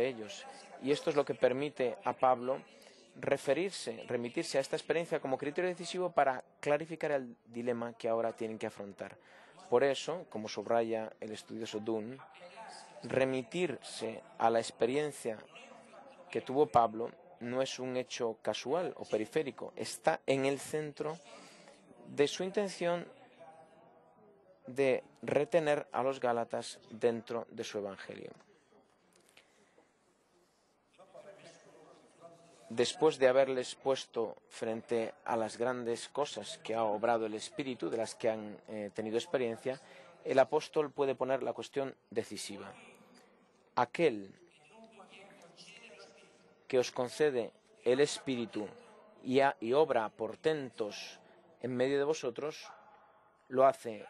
ellos. Y esto es lo que permite a Pablo remitirse a esta experiencia como criterio decisivo para clarificar el dilema que ahora tienen que afrontar. Por eso, como subraya el estudioso Dunn, remitirse a la experiencia que tuvo Pablo no es un hecho casual o periférico, está en el centro de su intención de retener a los Gálatas dentro de su evangelio. Después de haberles puesto frente a las grandes cosas que ha obrado el Espíritu, de las que han tenido experiencia, el apóstol puede poner la cuestión decisiva. Aquel que os concede el Espíritu y obra portentos en medio de vosotros, lo hace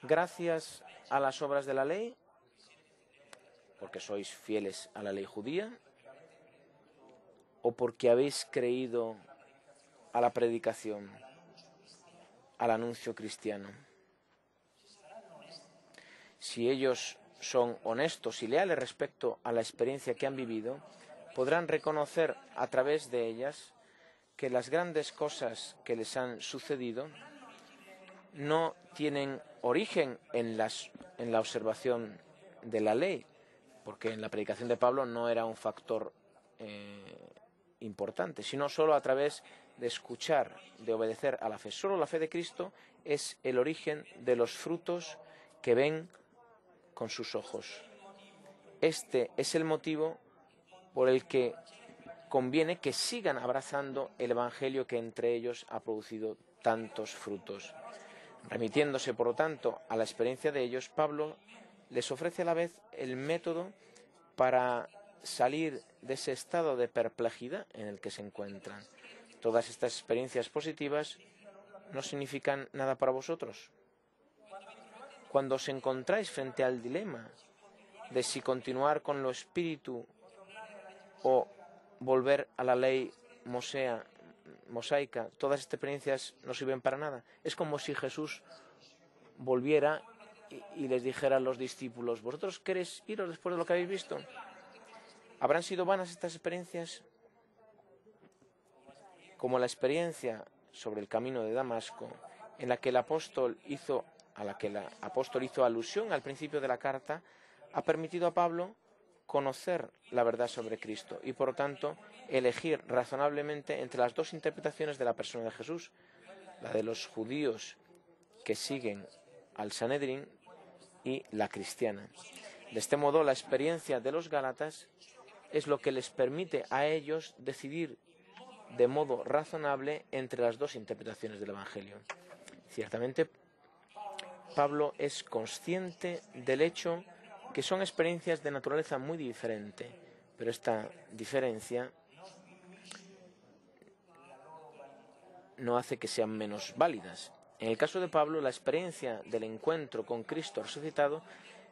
gracias a las obras de la ley, porque sois fieles a la ley judía, o porque habéis creído a la predicación, al anuncio cristiano. Si ellos son honestos y leales respecto a la experiencia que han vivido, podrán reconocer a través de ellas que las grandes cosas que les han sucedido no tienen origen en la observación de la ley, porque en la predicación de Pablo no era un factor importante, sino solo a través de escuchar, de obedecer a la fe. Solo la fe de Cristo es el origen de los frutos que ven con sus ojos. Este es el motivo por el que conviene que sigan abrazando el Evangelio que entre ellos ha producido tantos frutos. Remitiéndose, por lo tanto, a la experiencia de ellos, Pablo les ofrece a la vez el método para salir de ese estado de perplejidad en el que se encuentran. Todas estas experiencias positivas no significan nada para vosotros. Cuando os encontráis frente al dilema de si continuar con lo espíritu o volver a la ley mosaica, todas estas experiencias no sirven para nada. Es como si Jesús volviera y les dijera a los discípulos: ¿vosotros queréis iros después de lo que habéis visto? ¿Habrán sido vanas estas experiencias? Como la experiencia sobre el camino de Damasco, en la que el apóstol hizo alusión al principio de la carta, ha permitido a Pablo conocer la verdad sobre Cristo y, por lo tanto, elegir razonablemente entre las dos interpretaciones de la persona de Jesús, la de los judíos que siguen al Sanedrín y la cristiana. De este modo, la experiencia de los Gálatas es lo que les permite a ellos decidir de modo razonable entre las dos interpretaciones del Evangelio. Ciertamente, Pablo es consciente del hecho que son experiencias de naturaleza muy diferente, pero esta diferencia no hace que sean menos válidas. En el caso de Pablo, la experiencia del encuentro con Cristo resucitado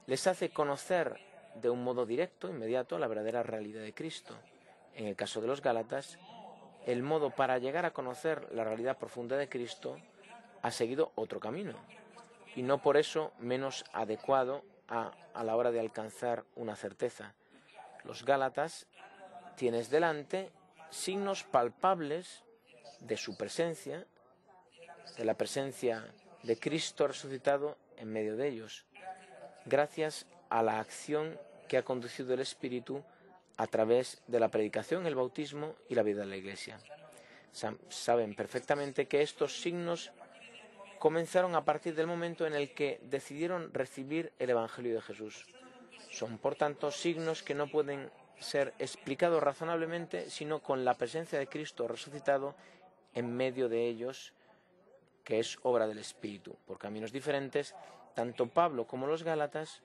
les hace conocer de un modo directo, inmediato, la verdadera realidad de Cristo. En el caso de los Gálatas, el modo para llegar a conocer la realidad profunda de Cristo ha seguido otro camino, y no por eso menos adecuado a la hora de alcanzar una certeza. Los Gálatas tienes delante signos palpables de su presencia, de la presencia de Cristo resucitado en medio de ellos, gracias a la acción que ha conducido el Espíritu a través de la predicación, el bautismo y la vida de la Iglesia. Saben perfectamente que estos signos comenzaron a partir del momento en el que decidieron recibir el Evangelio de Jesús. Son, por tanto, signos que no pueden ser explicados razonablemente, sino con la presencia de Cristo resucitado en medio de ellos, que es obra del Espíritu. Por caminos diferentes, tanto Pablo como los Gálatas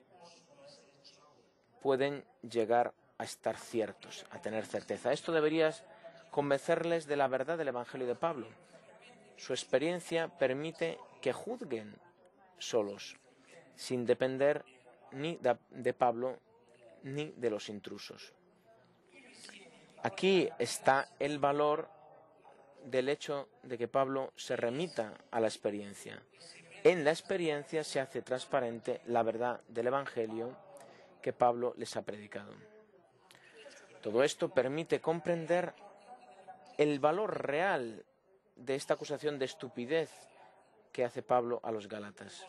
pueden llegar a estar ciertos, a tener certeza. Esto debería convencerles de la verdad del Evangelio de Pablo. Su experiencia permite que juzguen solos, sin depender ni de Pablo ni de los intrusos. Aquí está el valor del hecho de que Pablo se remita a la experiencia. En la experiencia se hace transparente la verdad del Evangelio que Pablo les ha predicado. Todo esto permite comprender el valor real de esta acusación de estupidez que hace Pablo a los Gálatas.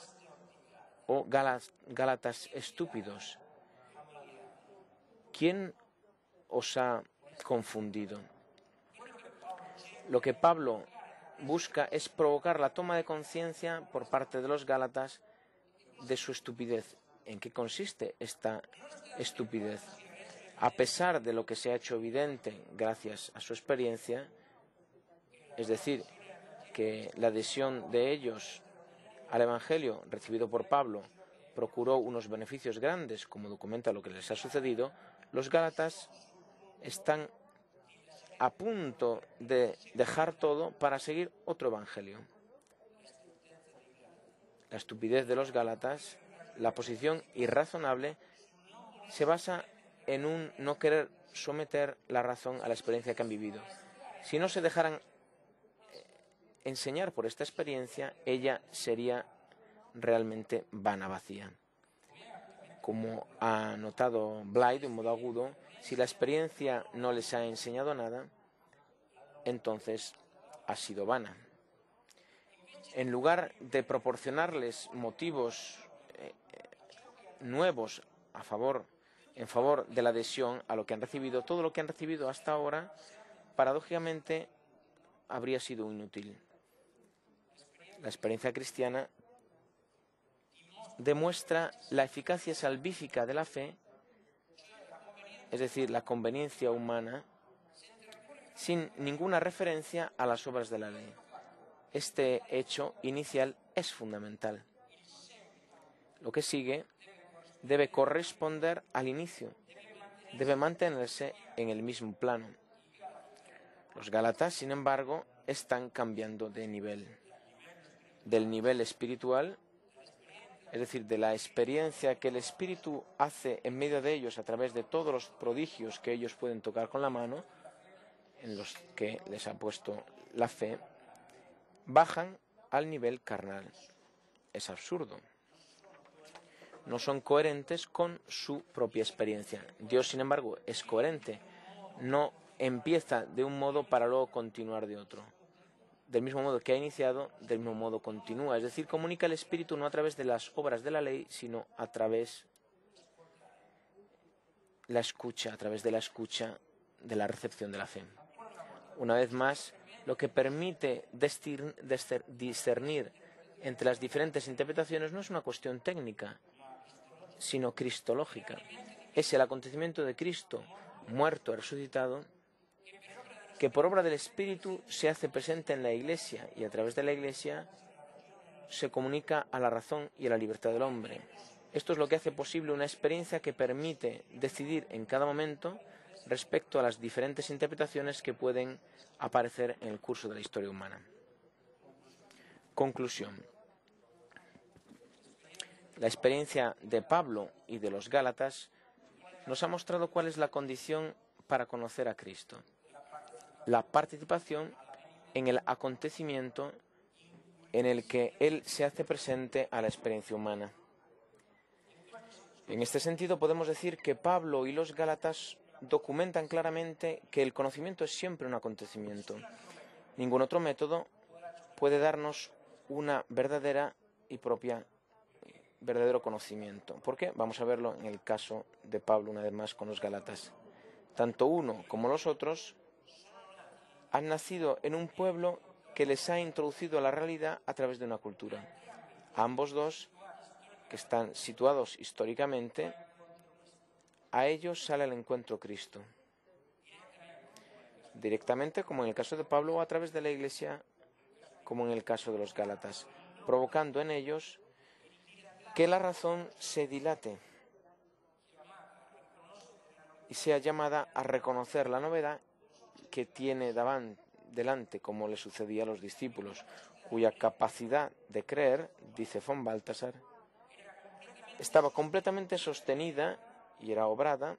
O Gálatas estúpidos. ¿Quién os ha confundido? Lo que Pablo busca es provocar la toma de conciencia por parte de los Gálatas de su estupidez. ¿En qué consiste esta estupidez? A pesar de lo que se ha hecho evidente gracias a su experiencia, es decir, que la adhesión de ellos al Evangelio recibido por Pablo procuró unos beneficios grandes, como documenta lo que les ha sucedido, los Gálatas están a punto de dejar todo para seguir otro Evangelio. La estupidez de los Gálatas, la posición irrazonable, se basa en un no querer someter la razón a la experiencia que han vivido. Si no se dejaran enseñar por esta experiencia, ella sería realmente vana, vacía. Como ha notado Blyth de un modo agudo, si la experiencia no les ha enseñado nada, entonces ha sido vana. En lugar de proporcionarles motivos nuevos en favor de la adhesión a lo que han recibido, todo lo que han recibido hasta ahora, paradójicamente, habría sido inútil. La experiencia cristiana demuestra la eficacia salvífica de la fe, es decir, la conveniencia humana, sin ninguna referencia a las obras de la ley. Este hecho inicial es fundamental. Lo que sigue debe corresponder al inicio, debe mantenerse en el mismo plano. Los Gálatas, sin embargo, están cambiando de nivel. Del nivel espiritual, es decir, de la experiencia que el Espíritu hace en medio de ellos a través de todos los prodigios que ellos pueden tocar con la mano, en los que les ha puesto la fe, bajan al nivel carnal. Es absurdo. No son coherentes con su propia experiencia. Dios, sin embargo, es coherente. No empieza de un modo para luego continuar de otro. Del mismo modo que ha iniciado, del mismo modo continúa. Es decir, comunica el Espíritu no a través de las obras de la ley, sino a través de la escucha de la recepción de la fe. Una vez más, lo que permite discernir entre las diferentes interpretaciones no es una cuestión técnica, sino cristológica. Es el acontecimiento de Cristo, muerto y resucitado, que por obra del Espíritu se hace presente en la Iglesia y a través de la Iglesia se comunica a la razón y a la libertad del hombre. Esto es lo que hace posible una experiencia que permite decidir en cada momento respecto a las diferentes interpretaciones que pueden aparecer en el curso de la historia humana. Conclusión. La experiencia de Pablo y de los Gálatas nos ha mostrado cuál es la condición para conocer a Cristo. La participación en el acontecimiento en el que Él se hace presente a la experiencia humana. En este sentido podemos decir que Pablo y los Gálatas documentan claramente que el conocimiento es siempre un acontecimiento. Ningún otro método puede darnos una verdadero conocimiento. ¿Por qué? Vamos a verlo en el caso de Pablo una vez más con los Gálatas. Tanto uno como los otros han nacido en un pueblo que les ha introducido a la realidad a través de una cultura. Ambos dos, que están situados históricamente, a ellos sale al encuentro Cristo. directamente, como en el caso de Pablo, o a través de la Iglesia, como en el caso de los Gálatas, provocando en ellos que la razón se dilate y sea llamada a reconocer la novedad que tiene delante, como le sucedía a los discípulos, cuya capacidad de creer, dice von Balthasar, estaba completamente sostenida y era obrada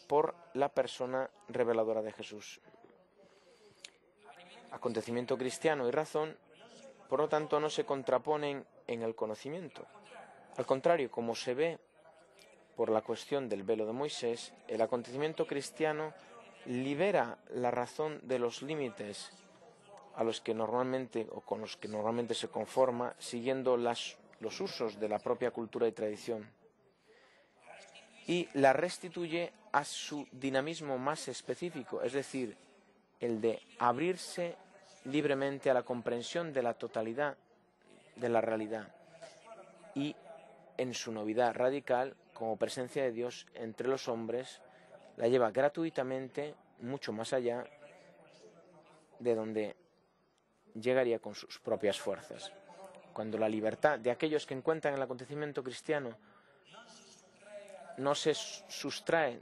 por la persona reveladora de Jesús. Acontecimiento cristiano y razón, por lo tanto, no se contraponen en el conocimiento. Al contrario, como se ve por la cuestión del velo de Moisés, el acontecimiento cristiano libera la razón de los límites a los que normalmente o con los que normalmente se conforma, siguiendo los usos de la propia cultura y tradición, y la restituye a su dinamismo más específico, es decir, el de abrirse libremente a la comprensión de la totalidad de la realidad y en su novedad radical como presencia de Dios entre los hombres, la lleva gratuitamente mucho más allá de donde llegaría con sus propias fuerzas. Cuando la libertad de aquellos que encuentran el acontecimiento cristiano no se sustrae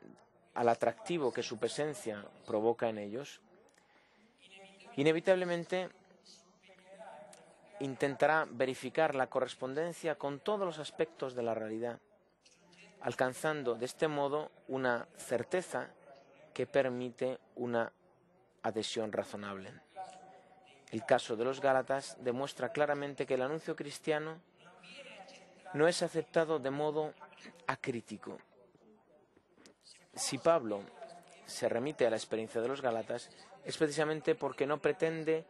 al atractivo que su presencia provoca en ellos, inevitablemente intentará verificar la correspondencia con todos los aspectos de la realidad, alcanzando de este modo una certeza que permite una adhesión razonable. El caso de los Gálatas demuestra claramente que el anuncio cristiano no es aceptado de modo acrítico. Si Pablo se remite a la experiencia de los Gálatas, es precisamente porque no pretende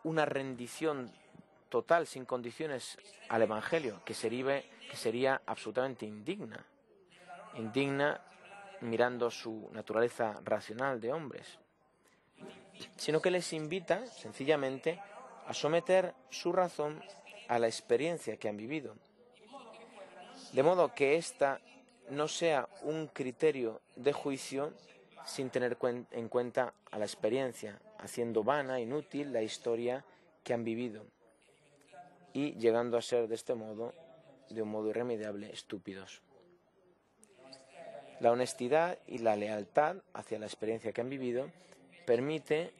una rendición total, sin condiciones, al Evangelio, que sería absolutamente indigna mirando su naturaleza racional de hombres, sino que les invita, sencillamente, a someter su razón a la experiencia que han vivido, de modo que ésta no sea un criterio de juicio sin tener en cuenta a la experiencia, haciendo vana, inútil la historia que han vivido y llegando a ser de este modo, de un modo irremediable, estúpidos. La honestidad y la lealtad hacia la experiencia que han vivido permite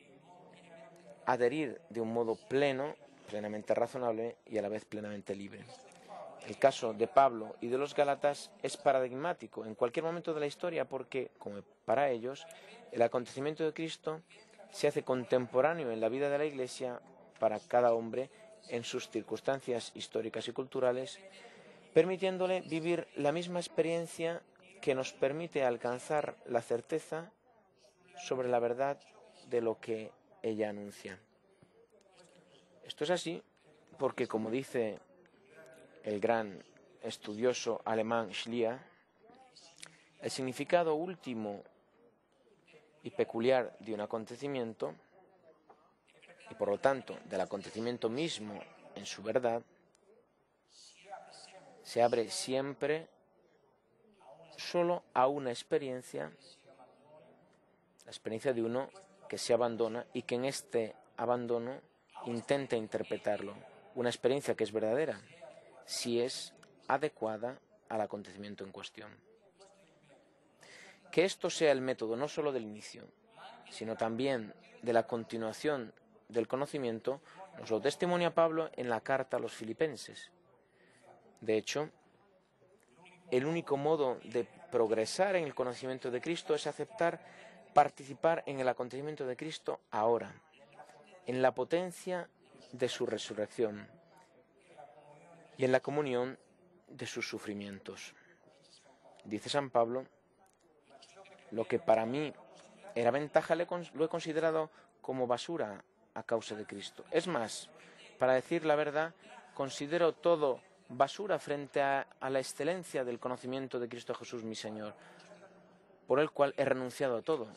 adherir de un modo plenamente razonable y a la vez plenamente libre. El caso de Pablo y de los Gálatas es paradigmático en cualquier momento de la historia porque, como para ellos, el acontecimiento de Cristo se hace contemporáneo en la vida de la Iglesia para cada hombre en sus circunstancias históricas y culturales, permitiéndole vivir la misma experiencia que nos permite alcanzar la certeza sobre la verdad de lo que ella anuncia. Esto es así porque, como dice el gran estudioso alemán Schlier, el significado último y peculiar de un acontecimiento, y por lo tanto del acontecimiento mismo en su verdad, se abre siempre solo a una experiencia, la experiencia de uno que se abandona y que en este abandono intenta interpretarlo, una experiencia que es verdadera, si es adecuada al acontecimiento en cuestión. Que esto sea el método no solo del inicio, sino también de la continuación del conocimiento, nos lo testimonia Pablo en la carta a los Filipenses. De hecho, el único modo de progresar en el conocimiento de Cristo es participar en el acontecimiento de Cristo ahora, en la potencia de su resurrección y en la comunión de sus sufrimientos. Dice San Pablo, lo que para mí era ventaja lo he considerado como basura a causa de Cristo. Es más, para decir la verdad, considero todo basura frente a la excelencia del conocimiento de Cristo Jesús, mi Señor, por el cual he renunciado a todo.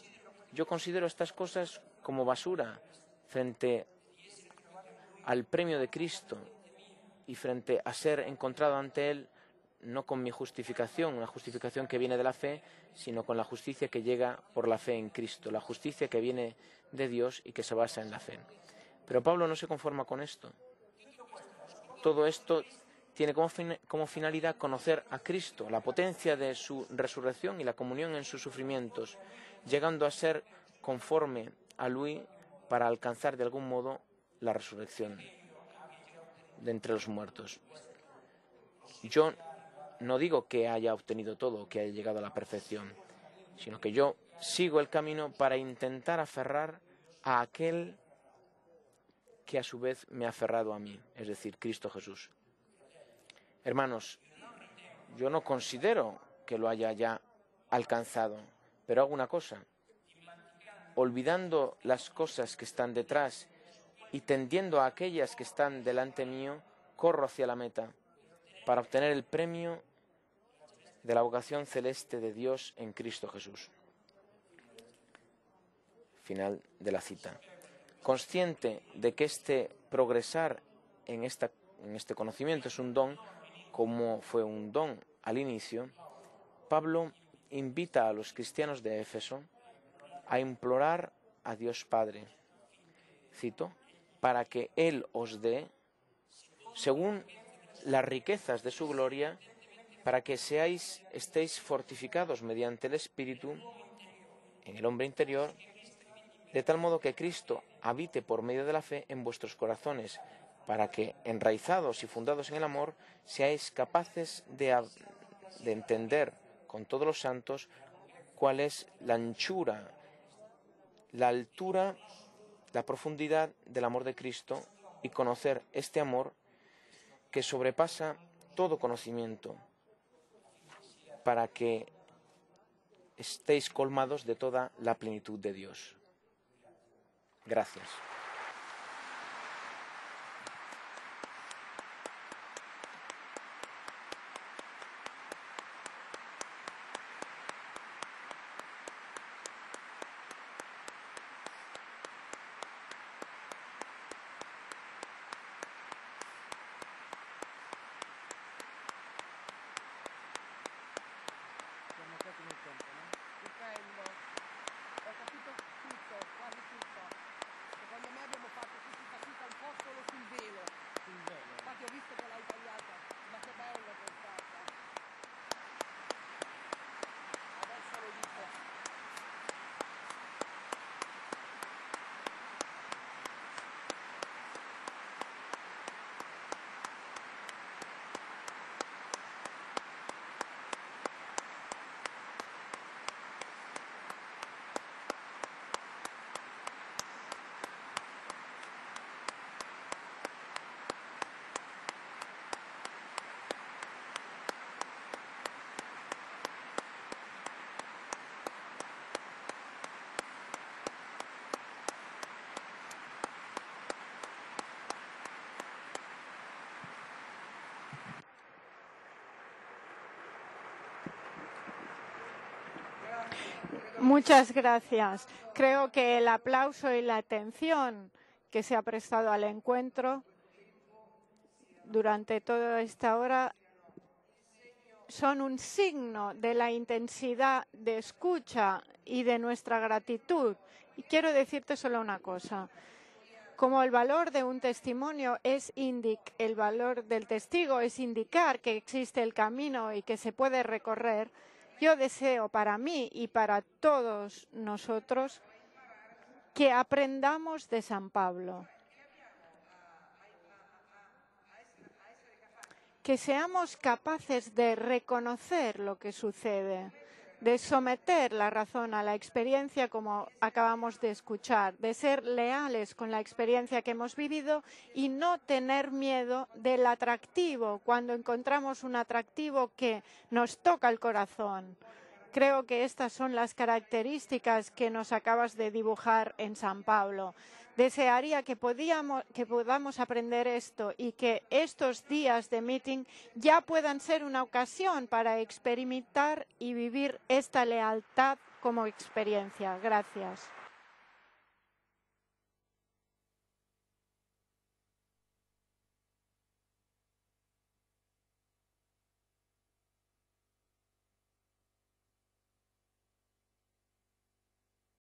Yo considero estas cosas como basura frente al premio de Cristo y frente a ser encontrado ante Él no con mi justificación, una justificación que viene de la fe, sino con la justicia que llega por la fe en Cristo, la justicia que viene de Dios y que se basa en la fe. Pero Pablo no se conforma con esto. Todo esto tiene como finalidad conocer a Cristo, la potencia de su resurrección y la comunión en sus sufrimientos, llegando a ser conforme a Lui para alcanzar de algún modo la resurrección de entre los muertos. Yo no digo que haya obtenido todo, que haya llegado a la perfección, sino que yo sigo el camino para intentar aferrar a aquel que a su vez me ha aferrado a mí, es decir, Cristo Jesús. Hermanos, yo no considero que lo haya ya alcanzado, pero hago una cosa. Olvidando las cosas que están detrás y tendiendo a aquellas que están delante mío, corro hacia la meta para obtener el premio de la vocación celeste de Dios en Cristo Jesús. Final de la cita. Consciente de que este progresar en este conocimiento es un don, como fue un don al inicio, Pablo invita a los cristianos de Éfeso a implorar a Dios Padre, cito, para que Él os dé, según las riquezas de su gloria, para que estéis fortificados mediante el Espíritu en el hombre interior, de tal modo que Cristo habite por medio de la fe en vuestros corazones, para que, enraizados y fundados en el amor, seáis capaces de entender con todos los santos cuál es la anchura, la altura, la profundidad del amor de Cristo y conocer este amor que sobrepasa todo conocimiento, para que estéis colmados de toda la plenitud de Dios. Gracias. Stupendo. Ho capito tutto, quasi tutto. Secondo me abbiamo fatto tutti fatica un po' solo sul velo. Infatti ho visto che l'hai tagliata, ma che bello che è stata. Adesso lo dico. Muchas gracias. Creo que el aplauso y la atención que se ha prestado al encuentro durante toda esta hora son un signo de la intensidad de escucha y de nuestra gratitud. Y quiero decirte solo una cosa. Como el valor de un testimonio el valor del testigo es indicar que existe el camino y que se puede recorrer, yo deseo para mí y para todos nosotros que aprendamos de San Pablo. Que seamos capaces de reconocer lo que sucede, de someter la razón a la experiencia como acabamos de escuchar, de ser leales con la experiencia que hemos vivido y no tener miedo del atractivo cuando encontramos un atractivo que nos toca el corazón. Creo que estas son las características que nos acabas de dibujar en San Pablo. Desearía que podamos aprender esto y que estos días de meeting ya puedan ser una ocasión para experimentar y vivir esta lealtad como experiencia. Gracias.